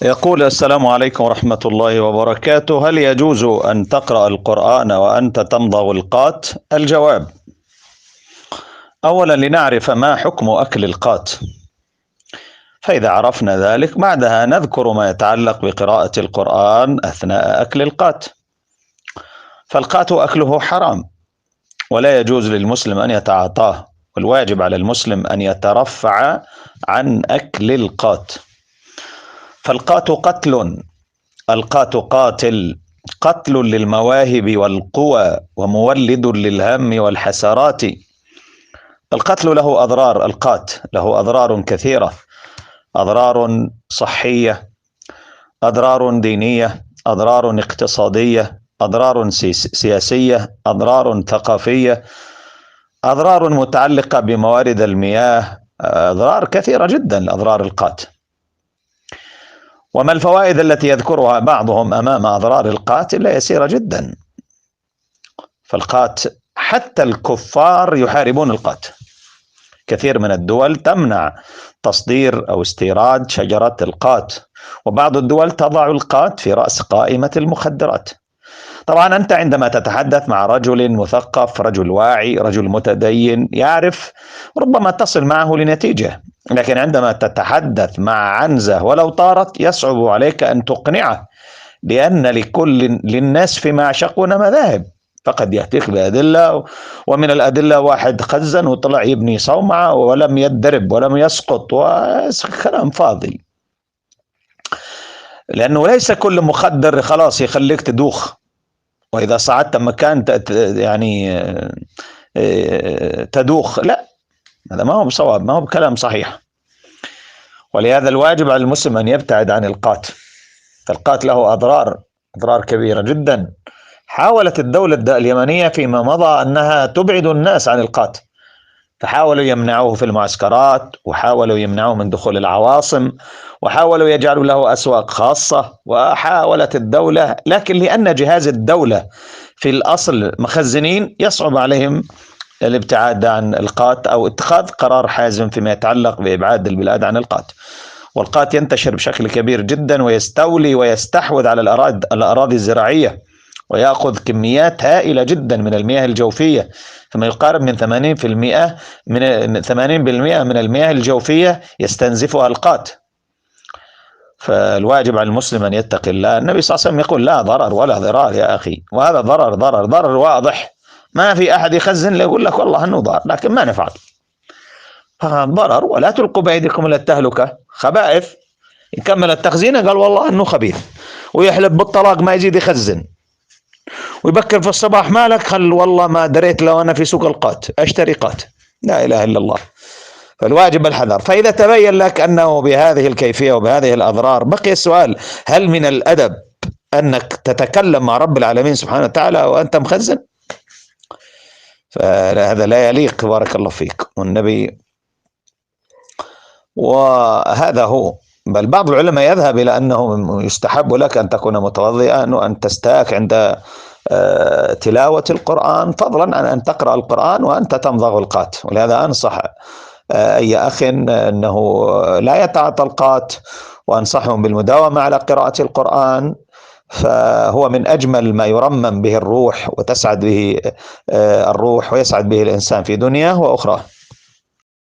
يقول: السلام عليكم ورحمة الله وبركاته. هل يجوز أن تقرأ القرآن وأنت تمضغ القات؟ الجواب: أولا لنعرف ما حكم أكل القات، فإذا عرفنا ذلك بعدها نذكر ما يتعلق بقراءة القرآن أثناء أكل القات. فالقات أكله حرام ولا يجوز للمسلم أن يتعاطاه، والواجب على المسلم أن يترفع عن أكل القات. فالقات قتل، القات قاتل، قتل للمواهب والقوى ومولد للهم والحسرات. القتل له أضرار، القات له أضرار كثيرة، أضرار صحية، أضرار دينية، أضرار اقتصادية، أضرار سياسية، أضرار ثقافية، أضرار متعلقة بموارد المياه، أضرار كثيرة جدا أضرار القات. وما الفوائد التي يذكرها بعضهم أمام أضرار القات إلا يسيرة جدا. فالقات حتى الكفار يحاربون القات. كثير من الدول تمنع تصدير أو استيراد شجرة القات، وبعض الدول تضع القات في رأس قائمة المخدرات. طبعا أنت عندما تتحدث مع رجل مثقف، رجل واعي، رجل متدين يعرف، ربما تصل معه لنتيجة، لكن عندما تتحدث مع عنزة ولو طارت يصعب عليك أن تقنعه، لأن للناس فيما يعشقون مذاهب، فقد يأتيك بأدلة، ومن الأدلة واحد خزن وطلع يبني صومعة ولم يتدرب ولم يسقط، وكلام فاضي. لأنه ليس كل مخدر خلاص يخليك تدوخ، وإذا صعدت مكان يعني تدوخ، لا، هذا ما هو بصواب، ما هو بكلام صحيح. ولهذا الواجب على المسلم أن يبتعد عن القات. فالقات له أضرار كبيرة جدا. حاولت الدولة اليمنية فيما مضى أنها تبعد الناس عن القات، فحاولوا يمنعوه في المعسكرات، وحاولوا يمنعوه من دخول العواصم، وحاولوا يجعلوا له أسواق خاصة، وحاولت الدولة، لكن لأن جهاز الدولة في الأصل مخزنين يصعب عليهم الابتعاد عن القات أو اتخاذ قرار حازم فيما يتعلق بإبعاد البلاد عن القات. والقات ينتشر بشكل كبير جدا ويستولي ويستحوذ على الأراضي الزراعية، ويأخذ كميات هائلة جدا من المياه الجوفية، فيما يقارب من 80% من المياه الجوفية يستنزفها القات. فالواجب على المسلم أن يتقي الله. النبي صلى الله عليه وسلم يقول: لا ضرر ولا ضرار يا أخي، وهذا ضرر واضح، ما في أحد يخزن يقول لك والله أنه ضار، لكن ما نفعل. ضرر، ولا تلقوا بأيديكم إلى التهلكة، خبائث. يكمل التخزين قال والله أنه خبيث، ويحلب بالطلاق ما يزيد يخزن، ويبكر في الصباح مالك، خل والله ما دريت لو أنا في سوق القات أشتري قات. لا إله إلا الله. فالواجب الحذر. فإذا تبين لك أنه بهذه الكيفية وبهذه الأضرار، بقي السؤال: هل من الأدب أنك تتكلم مع رب العالمين سبحانه وتعالى وأنت مخزن؟ فهذا لا يليق، بارك الله فيك والنبي. وهذا هو. بل بعض العلماء يذهب إلى أنه يستحب لك أن تكون متوضئا وأن تستاك عند تلاوة القرآن، فضلا عن أن تقرأ القرآن وأنت تمضغ القات. ولهذا أنصح أي أخ أنه لا يتعاطى القات، وأنصحهم بالمداومة على قراءة القرآن، فهو من أجمل ما يرمم به الروح وتسعد به الروح ويسعد به الإنسان في دنياه وأخراه.